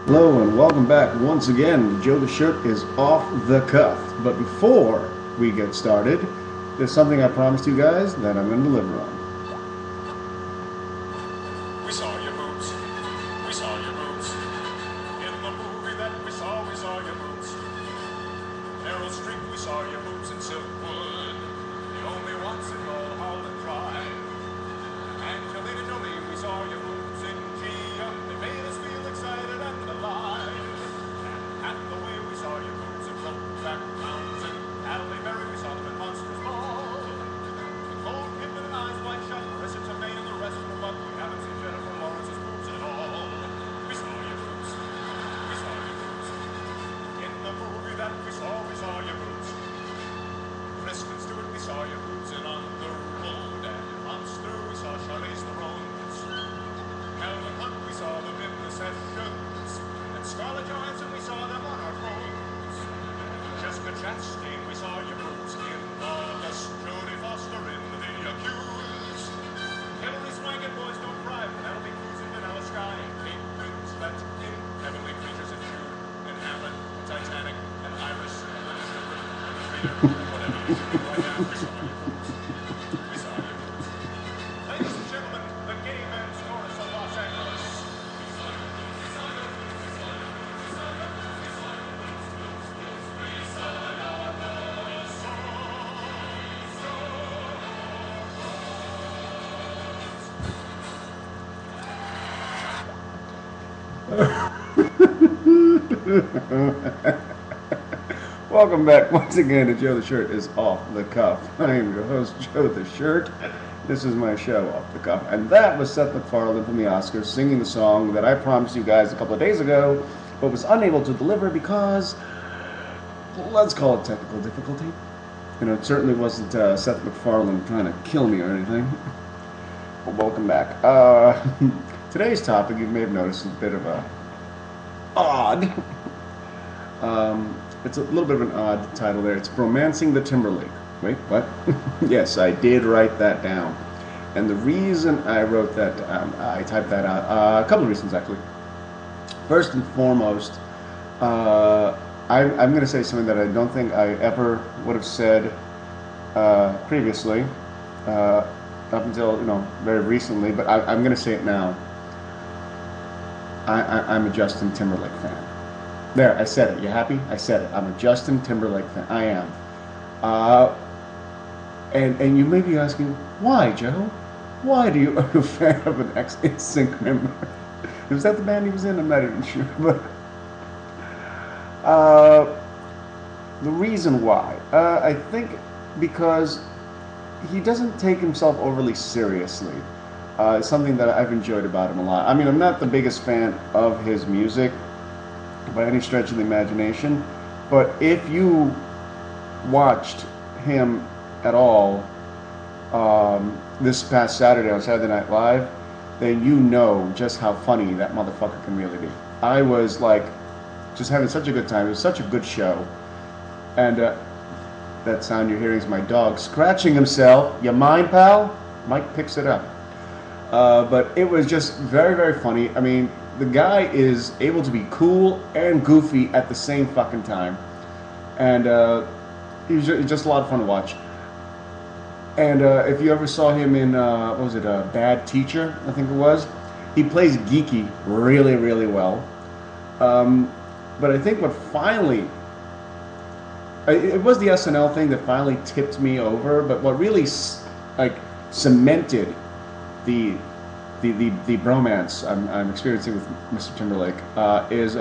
Hello and welcome back once again. Joe the Shirt is off the cuff. But before we get started, there's something I promised you guys that I'm going to deliver on. We saw your boobs. We saw your boobs. In the movie that we saw your boobs. Meryl Streep, we saw your boobs in Silkwood. The only ones in Mulholland Drive. Angelina Jolie, we saw your boobs in Gia. They made us feel excited and alive. And Hathaway, we saw your boobs in Brokeback Mountain. Halle Berry, we saw them in Monsters Ball. Nicole Kidman and Eyes Wide Shut. Marissa Tomei and the rest of the buck. We haven't seen Jennifer Lawrence's boobs at all. We saw your boobs. We saw your boobs. In the movie that we saw your boobs. Kristen Stewart, we saw your boobs in On the Road. And in Monster, we saw Charlize Theron's. Helen Hunt, we saw them in The Sessions. And Scarlett Johansson, we saw them on our phones. Jessica Chastain, we saw your boobs in Lawless. Jodie Foster in The Accused. Hilary Swank in Boys Don't Cry. Penelope Cruz in Vanilla Sky. And Kate Winslet in Heavenly Creatures and Jude. And Hamlet, and Titanic, and Iris, and the Children, and the Reader, and whatever it is you're doing right now. We saw your boobs. We saw your boobs. Ladies and gentlemen, the gay men's chorus of Los Angeles. Welcome back once again to Joe the Shirt is off the cuff. I am your host, Joe the Shirt. This is my show, Off the Cuff. And that was Seth MacFarlane from the Oscars singing the song that I promised you guys a couple of days ago, but was unable to deliver because, let's call it technical difficulty. You know, it certainly wasn't Seth MacFarlane trying to kill me or anything. Well, welcome back. Today's topic, you may have noticed, is a bit of a odd. It's a little bit of an odd title there. It's Bromancing the Timberlake. Wait, what? Yes, I did write that down. And the reason I wrote that down, I typed that out, a couple of reasons actually. First and foremost, I'm going to say something that I don't think I ever would have said previously, up until, very recently, but I'm going to say it now. I'm a Justin Timberlake fan. There, I said it. You happy? I said it. I'm a Justin Timberlake fan. I am. And you may be asking, why, Joe? Why are you a fan of an ex-NSYNC member? Was that the band he was in? I'm not even sure. But the reason why, I think because he doesn't take himself overly seriously. It's something that I've enjoyed about him a lot. I mean, I'm not the biggest fan of his music by any stretch of the imagination, but if you watched him at all this past Saturday on Saturday Night Live, then you know just how funny that motherfucker can really be. I was like just having such a good time. It was such a good show. And that sound you're hearing is my dog scratching himself. You mind, pal? Mike picks it up. But it was just very, very funny. I mean, the guy is able to be cool and goofy at the same fucking time. And he was just a lot of fun to watch. And if you ever saw him in, what was it, Bad Teacher, I think it was, he plays geeky really, really well. But I think what finally, it was the SNL thing that finally tipped me over, but what really cemented the bromance I'm experiencing with Mr. Timberlake is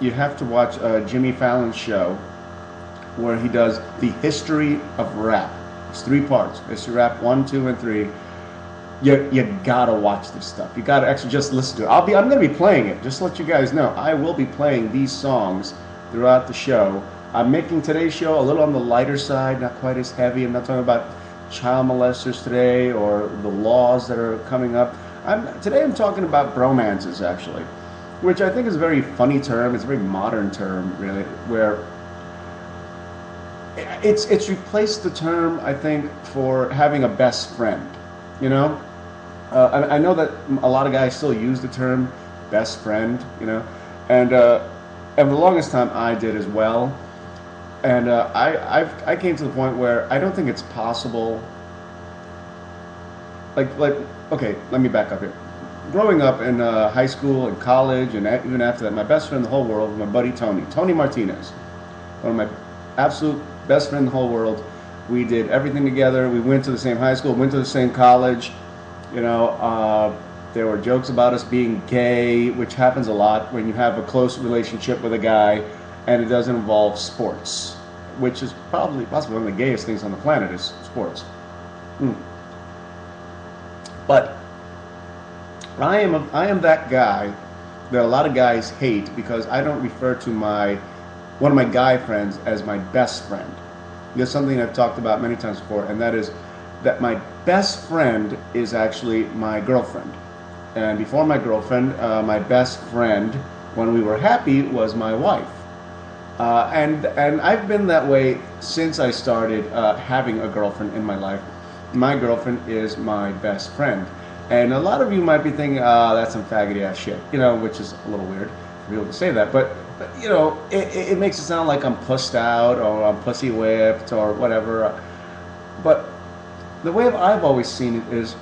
you have to watch Jimmy Fallon's show where he does the history of rap. It's 3 parts: history rap 1, 2, and 3. You gotta watch this stuff. You gotta actually just listen to it. I'm gonna be playing it. Just to let you guys know, I will be playing these songs throughout the show. I'm making today's show a little on the lighter side, not quite as heavy. I'm not talking about child molesters today or the laws that are coming up. Today I'm talking about bromances, actually, which I think is a very funny term. It's a very modern term, really, where it's replaced the term, I think, for having a best friend. You know, I know that a lot of guys still use the term best friend. You know, And for the longest time I did as well. And I came to the point where I don't think it's possible. Like okay, let me back up here. Growing up in high school and college, and even after that, my best friend in the whole world was my buddy Tony Martinez, one of my absolute best friend in the whole world. We did everything together. We went to the same high school, went to the same college. You know, there were jokes about us being gay, which happens a lot when you have a close relationship with a guy and it doesn't involve sports, which is possibly one of the gayest things on the planet is sports. But I am that guy that a lot of guys hate because I don't refer to one of my guy friends as my best friend. There's something I've talked about many times before, and that is that my best friend is actually my girlfriend. And before my girlfriend, my best friend, when we were happy, was my wife. And I've been that way since I started having a girlfriend in my life. My girlfriend is my best friend. And a lot of you might be thinking, that's some faggoty ass shit, you know, which is a little weird for people to say that. But you know, it makes it sound like I'm pussed out or I'm pussy whipped or whatever. But the way I've always seen it is,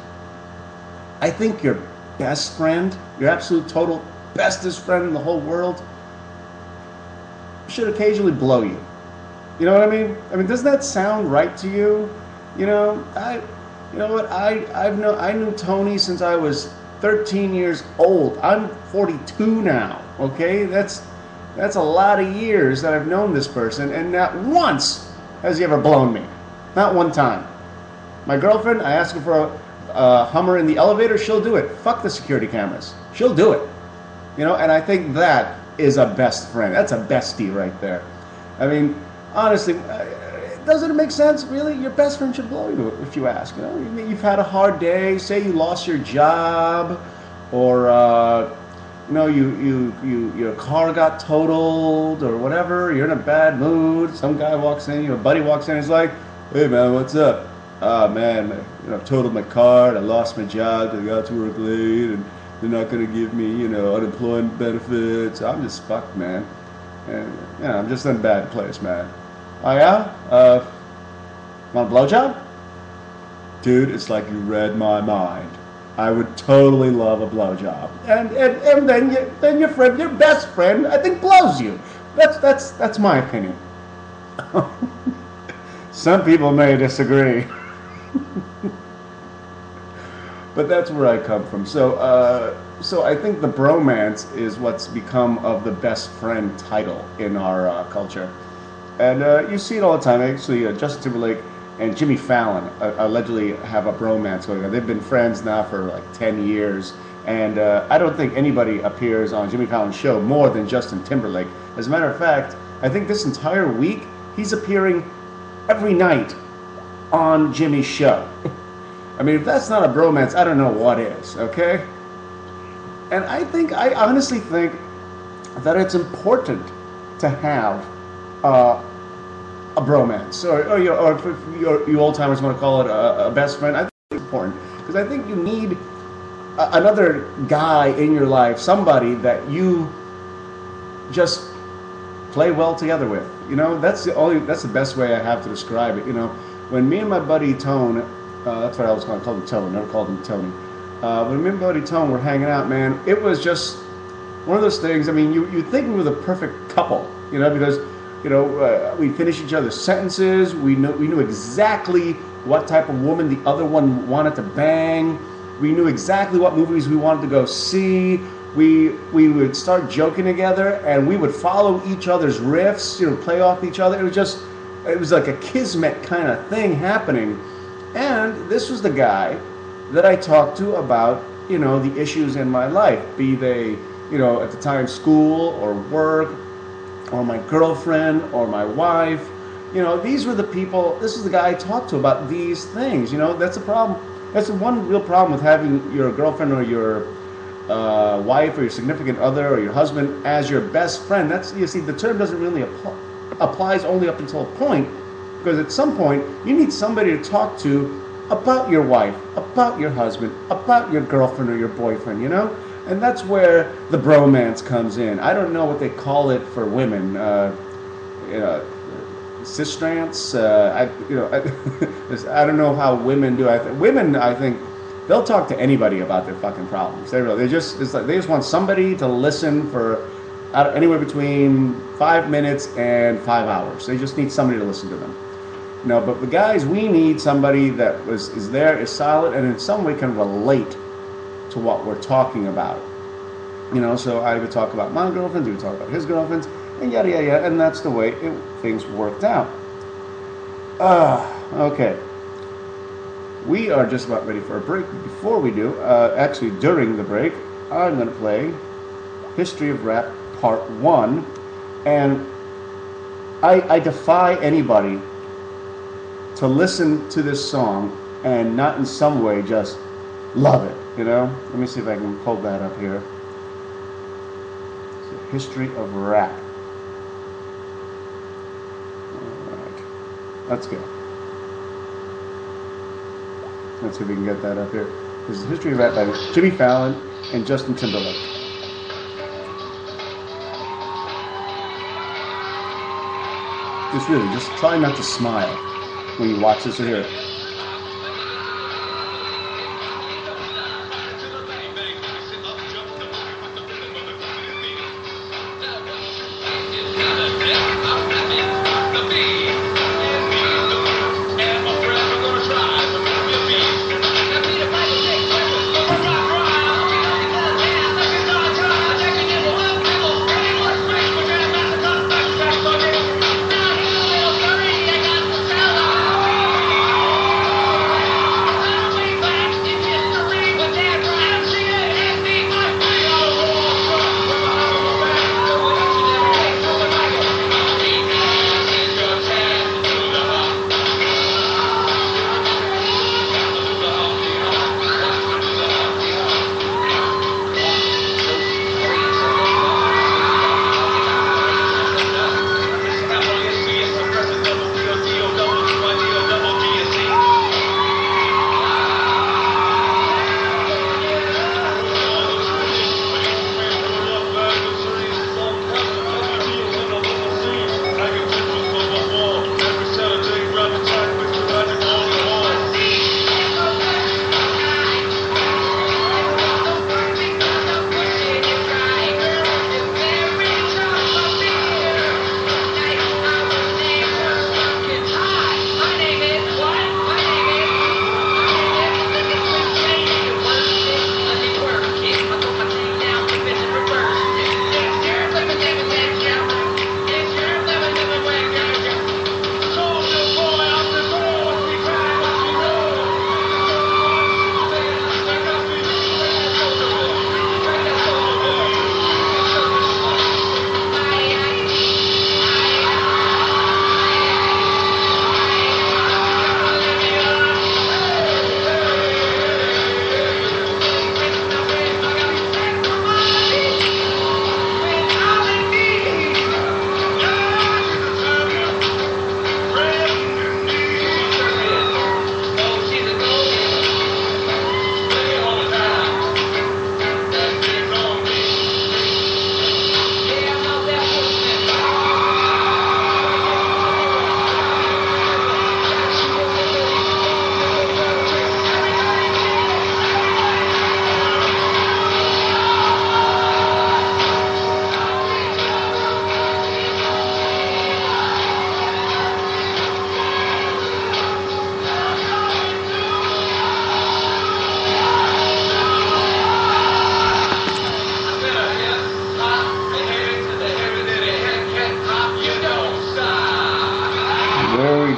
I think your best friend, your absolute total bestest friend in the whole world, should occasionally blow you. You know what I mean? I mean, doesn't that sound right to you? You know, I knew Tony since I was 13 years old. I'm 42 now. Okay, that's a lot of years that I've known this person, and not once has he ever blown me. Not one time. My girlfriend, I ask her for a Hummer in the elevator, she'll do it. Fuck the security cameras. She'll do it. You know, and I think that is a best friend. That's a bestie right there. I mean, honestly, doesn't it make sense? Really, your best friend should blow you if you ask. You know, you've had a hard day. Say you lost your job, or you know, your car got totaled, or whatever. You're in a bad mood. Some guy walks in, your buddy walks in. He's like, "Hey man, what's up?" Man, you know, I've totaled my car. And I lost my job. I got to work late, and they're not gonna give me, you know, unemployment benefits. I'm just fucked, man. And yeah, I'm just in a bad place, man. Oh yeah? Want a blowjob? Dude, it's like you read my mind. I would totally love a blowjob. And then your friend, your best friend, I think blows you. That's my opinion. Some people may disagree. But that's where I come from. So I think the bromance is what's become of the best friend title in our culture. And you see it all the time. Actually, Justin Timberlake and Jimmy Fallon allegedly have a bromance going on. They've been friends now for like 10 years. And I don't think anybody appears on Jimmy Fallon's show more than Justin Timberlake. As a matter of fact, I think this entire week, he's appearing every night on Jimmy's show. I mean, if that's not a bromance, I don't know what is, okay? And I honestly think that it's important to have a bromance, or if you old timers want to call it a best friend. I think it's important because I think you need another guy in your life, somebody that you just play well together with. You know, that's the best way I have to describe it. You know, when me and my buddy Tone, that's what I was called him Tone, never called him Tony. When me and my buddy Tone were hanging out, man, it was just one of those things. I mean, you think we were the perfect couple, you know, because we finished each other's sentences. We knew exactly what type of woman the other one wanted to bang. We knew exactly what movies we wanted to go see. We would start joking together, and we would follow each other's riffs, you know, play off each other. It was like a kismet kind of thing happening. And this was the guy that I talked to about, you know, the issues in my life, be they, you know, at the time school or work or my girlfriend or my wife. You know, these were the people, this is the guy I talked to about these things. You know, that's a problem. That's the one real problem with having your girlfriend or your wife or your significant other or your husband as your best friend. That's, you see, the term doesn't really applies only up until a point, because at some point you need somebody to talk to about your wife, about your husband, about your girlfriend or your boyfriend, you know? And that's where the bromance comes in. I don't know what they call it for women. You know, sistrance. I don't know how women do. Women, I think, they'll talk to anybody about their fucking problems. It's like they just want somebody to listen for anywhere between 5 minutes and 5 hours. They just need somebody to listen to them. No, but the guys, we need somebody that is there, is solid, and in some way can relate to what we're talking about. You know, so I would talk about my girlfriends, he would talk about his girlfriends, and yada yada yada, and that's the way things worked out. Okay. We are just about ready for a break. Before we do, actually during the break, I'm going to play History of Rap Part 1, and I defy anybody to listen to this song and not in some way just love it, you know? Let me see if I can pull that up here. So, History of Rap. Alright, let's go. Let's see if we can get that up here. This is History of Rap by Jimmy Fallon and Justin Timberlake. Just try not to smile when you watch this or hear it.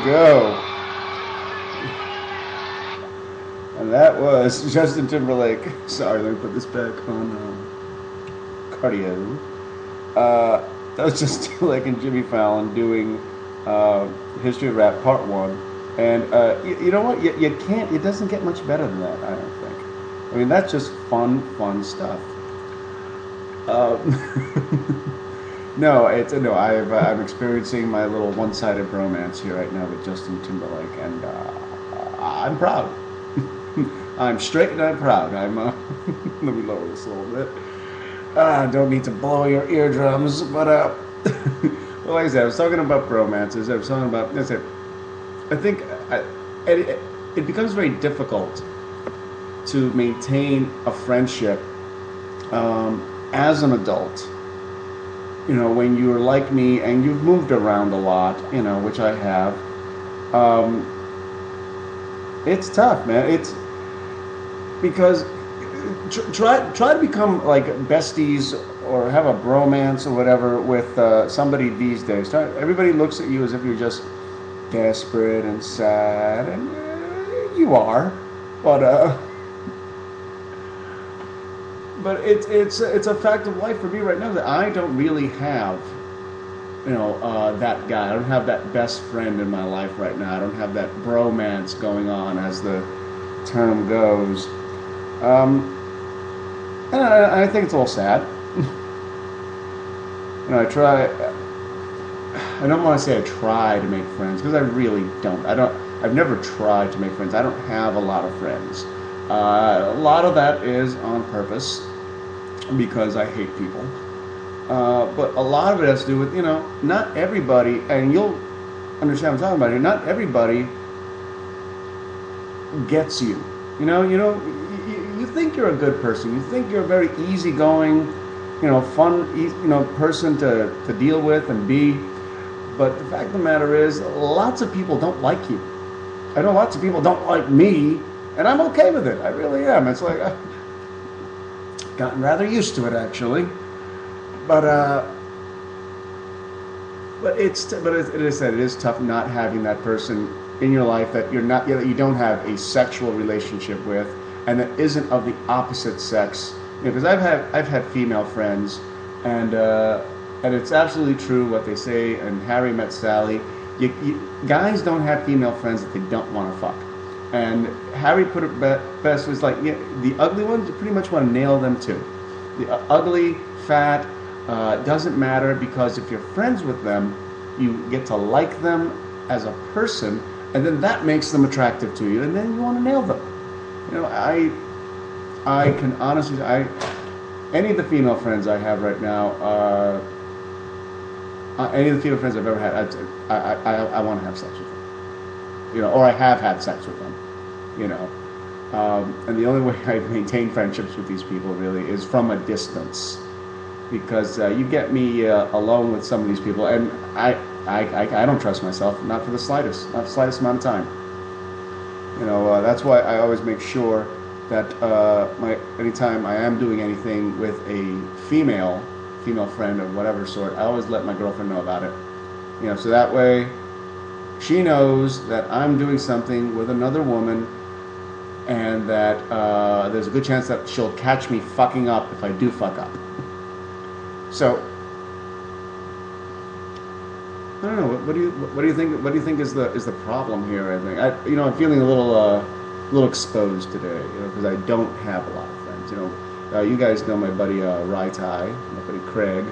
Go. And that was Justin Timberlake. Sorry, let me put this back on cardio. That was Justin Timberlake and Jimmy Fallon doing History of Rap Part 1. And you know what? You can't, it doesn't get much better than that, I don't think. I mean, that's just fun stuff. No, I'm experiencing my little one-sided bromance here right now with Justin Timberlake, and I'm proud. I'm straight and I'm proud. I'm. Let me lower this a little bit. I don't need to blow your eardrums, but well, like I said, I was talking about bromances. I was talking about. That's it. I think it becomes very difficult to maintain a friendship as an adult. You know, when you're like me and you've moved around a lot, you know, which I have. It's tough, man. It's because try to become like besties or have a bromance or whatever with somebody these days. Everybody looks at you as if you're just desperate and sad, and you are, but it's a fact of life for me right now that I don't really have, you know, that guy. I don't have that best friend in my life right now. I don't have that bromance going on, as the term goes. And I think it's a little sad. You know, I don't want to say I try to make friends, because I really don't. I've never tried to make friends. I don't have a lot of friends. A lot of that is on purpose, because I hate people. But a lot of it has to do with, you know, not everybody, and you'll understand what I'm talking about here, not everybody gets you. You know, you think you're a good person. You think you're a very easygoing, you know, fun, you know, person to deal with and be. But the fact of the matter is, lots of people don't like you. I know lots of people don't like me, and I'm okay with it. I really am. It's like I've gotten rather used to it, actually. But it is tough not having that person in your life that you don't have a sexual relationship with, and that isn't of the opposite sex. You know, because I've had female friends, and it's absolutely true what they say. And Harry Met Sally. Guys don't have female friends that they don't want to fuck. And Harry put it best, was like, yeah, the ugly ones, you pretty much want to nail them too. The ugly, fat, doesn't matter, because if you're friends with them, you get to like them as a person, and then that makes them attractive to you, and then you want to nail them. You know, I can honestly, any of the female friends I have right now, any of the female friends I've ever had, I want to have sex with them. You know, or I have had sex with them. You know, and the only way I maintain friendships with these people really is from a distance, because you get me alone with some of these people, and I don't trust myself, not for the slightest amount of time. You know, that's why I always make sure that anytime I am doing anything with a female friend of whatever sort, I always let my girlfriend know about it. You know, so that way she knows that I'm doing something with another woman, and that there's a good chance that she'll catch me fucking up if I do fuck up. So I don't know. What do you think? What do you think is the problem here? I think I'm feeling a little exposed today, you know, because I don't have a lot of friends. You know, you guys know my buddy Rai Tai, my buddy Craig.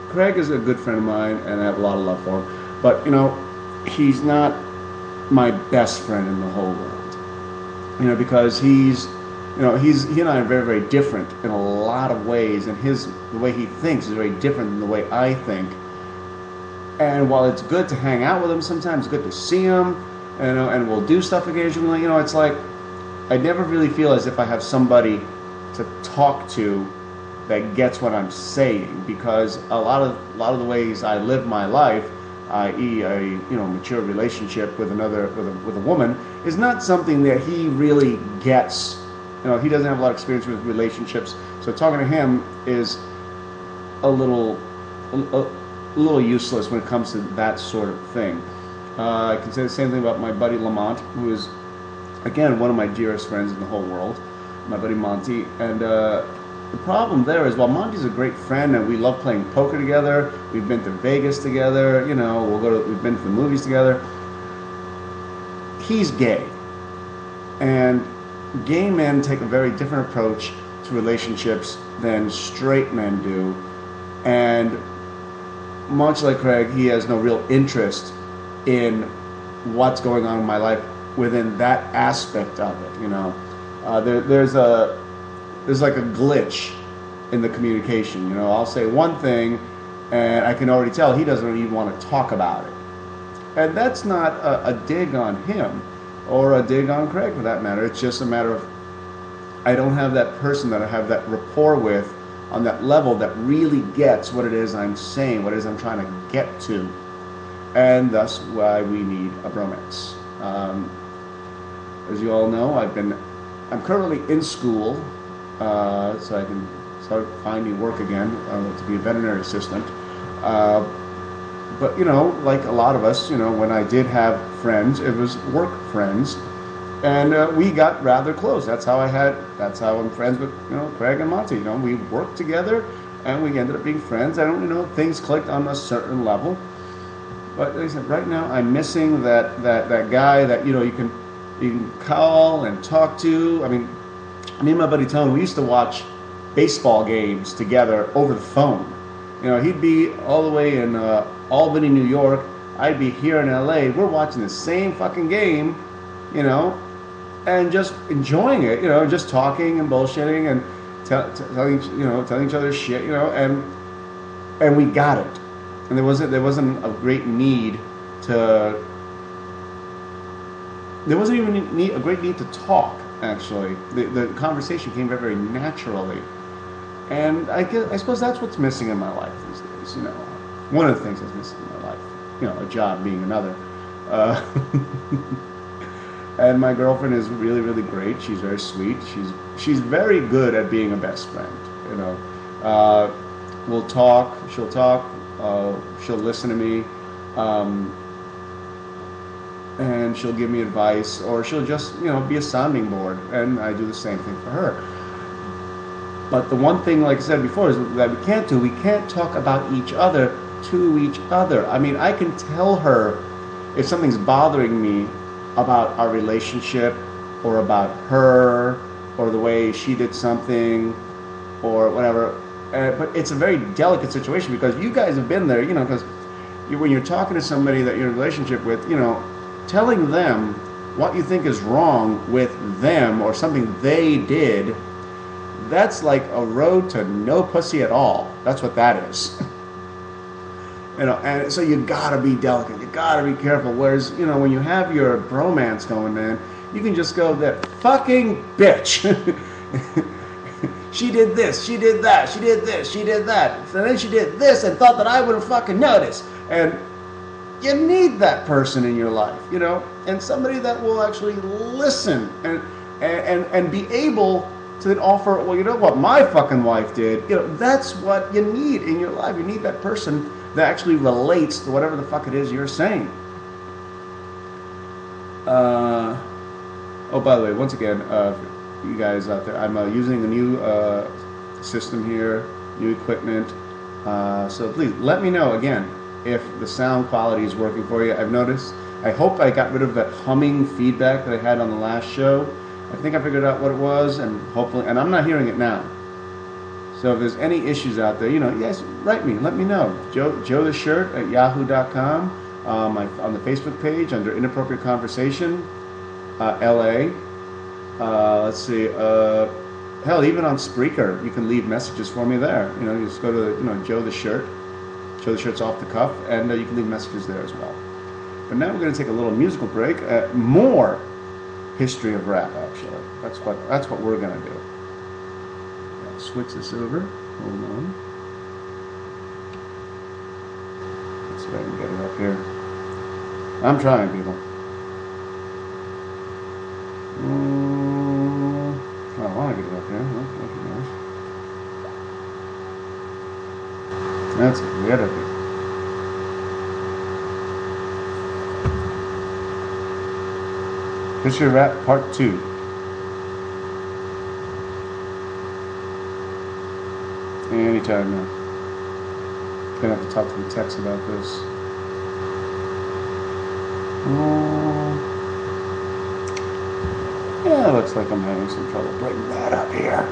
Craig is a good friend of mine, and I have a lot of love for him. But you know, he's not my best friend in the whole world. You know, because he and I are very, very different in a lot of ways, and the way he thinks is very different than the way I think. And while it's good to hang out with him, sometimes it's good to see him, and we'll do stuff occasionally. You know, it's like I never really feel as if I have somebody to talk to that gets what I'm saying, because a lot of the ways I live my life, i.e., a mature relationship with a woman, is not something that he really gets. You know, he doesn't have a lot of experience with relationships, so talking to him is a little useless when it comes to that sort of thing. I can say the same thing about my buddy Lamont, who is, again, one of my dearest friends in the whole world, my buddy Monty. And the problem there is, while Monty's a great friend and we love playing poker together, we've been to Vegas together, you know, we've been to the movies together, he's gay. And gay men take a very different approach to relationships than straight men do. And much like Craig, he has no real interest in what's going on in my life within that aspect of it. You know, there's like a glitch in the communication. You know, I'll say one thing, and I can already tell he doesn't even want to talk about it. And that's not a dig on him or a dig on Craig for that matter. It's just a matter of I don't have that person that I have that rapport with on that level that really gets what it is I'm saying, what it is I'm trying to get to. And thus why we need a bromance. As you all know, I'm currently in school, so I can start finding work again to be a veterinary assistant. But, you know, like a lot of us, you know, when I did have friends, it was work friends. And we got rather close. That's how I'm friends with, you know, Craig and Monty. You know, we worked together and we ended up being friends. I don't, you know, things clicked on a certain level. But like I said, right now I'm missing that guy that, you know, you can call and talk to. I mean, me and my buddy Tone, we used to watch baseball games together over the phone. You know, he'd be all the way in Albany, New York. I'd be here in LA. We're watching the same fucking game, you know, and just enjoying it, you know, just talking and bullshitting and telling each other shit, you know, and we got it. And there wasn't a great need to. There wasn't even a great need to talk. Actually, the conversation came very, very naturally. And I suppose that's what's missing in my life these days. You know, one of the things that's missing in my life. You know, a job being another. And my girlfriend is really, really great. She's very sweet. She's very good at being a best friend. You know, we'll talk. She'll talk. She'll listen to me. And she'll give me advice, or she'll just, you know, be a sounding board. And I do the same thing for her. But the one thing, like I said before, is that we can't talk about each other to each other. I mean, I can tell her if something's bothering me about our relationship, or about her, or the way she did something, or whatever. But it's a very delicate situation because you guys have been there, you know, because when you're talking to somebody that you're in a relationship with, you know, telling them what you think is wrong with them or something they did, that's like a road to no pussy at all. That's what that is. You know, and so you gotta be delicate. You gotta be careful. Whereas, you know, when you have your bromance going, man, you can just go, that fucking bitch. She did this, she did that, she did this, she did that. And then she did this and thought that I wouldn't fucking notice. And you need that person in your life, you know, and somebody that will actually listen and be able to then offer, well, you know what my fucking wife did. You know, that's what you need in your life. You need that person that actually relates to whatever the fuck it is you're saying. Oh, by the way, once again, you guys out there, I'm using a new system here, new equipment. So please let me know again if the sound quality is working for you. I've noticed. I hope I got rid of that humming feedback that I had on the last show. I think I figured out what it was, and hopefully, and I'm not hearing it now. So if there's any issues out there, you know, you guys write me, let me know. Joe the Shirt at yahoo.com, on the Facebook page under Inappropriate Conversation, LA. Let's see, hell, even on Spreaker, you can leave messages for me there. You know, you just go to, you know, Joe the Shirt. Joe the Shirt's off the cuff, and you can leave messages there as well. But now we're going to take a little musical break. More history of rap, actually. That's what we're going to do. I'll switch this over. Hold on. Let's see if I can get it up here. I'm trying, people. I want to get it up here. That's it. We got it here. History of Rap Part 2. Anytime now. Gonna have to talk to the techs about this. Yeah, looks like I'm having some trouble bringing that up here.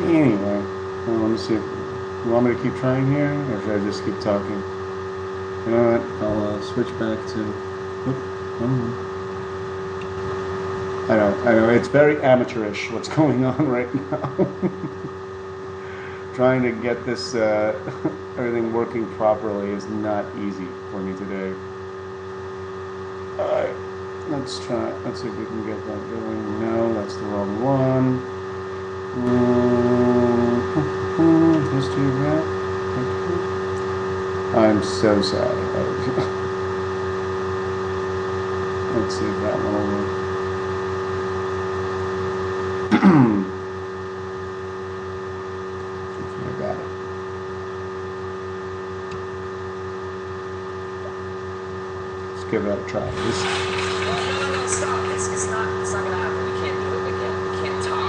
Anyway, well, let me see if you want me to keep trying here, or should I just keep talking? You know what? I'll switch back to. Whoop. I know, it's very amateurish what's going on right now. Trying to get this everything working properly is not easy for me today. Alright, let's see if we can get that going. No, that's the wrong one. History of that. I'm so sad about it. Let's see if that one will work. I got it. Let's give that a try. No, stop. It's not gonna happen. We can't do it. We can't talk.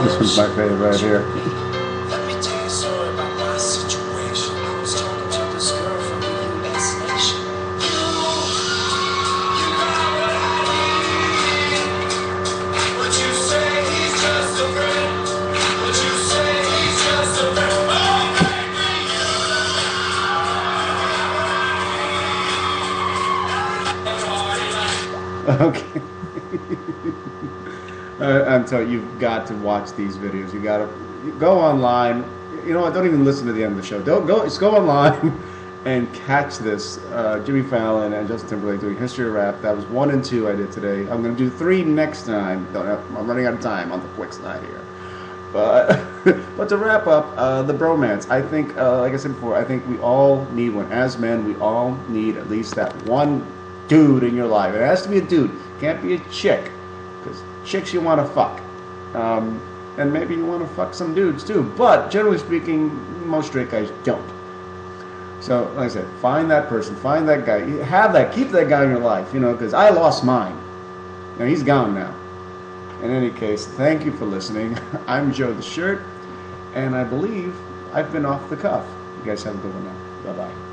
This was my favorite right here. Let me tell you a story about my situation. I was talking to this girl from the U.S. nation. You got what I need. What you say, he's just a friend. Okay. I'm telling you, you've got to watch these videos. You got to go online. You know what? Don't even listen to the end of the show. Don't go. Just go online and catch this. Jimmy Fallon and Justin Timberlake doing History of Rap. That was 1 and 2 I did today. I'm going to do 3 next time. I'm running out of time on the quick side here. But but to wrap up, the bromance. I think, like I said before, I think we all need one. As men, we all need at least that one dude in your life. It has to be a dude. Can't be a chick, because chicks you want to fuck, and maybe you want to fuck some dudes too. But generally speaking, most straight guys don't. So, like I said, find that person, find that guy, keep that guy in your life. You know, because I lost mine. You know, he's gone now. In any case, thank you for listening. I'm Joe the Shirt, and I believe I've been off the cuff. You guys have a good one now. Bye-bye.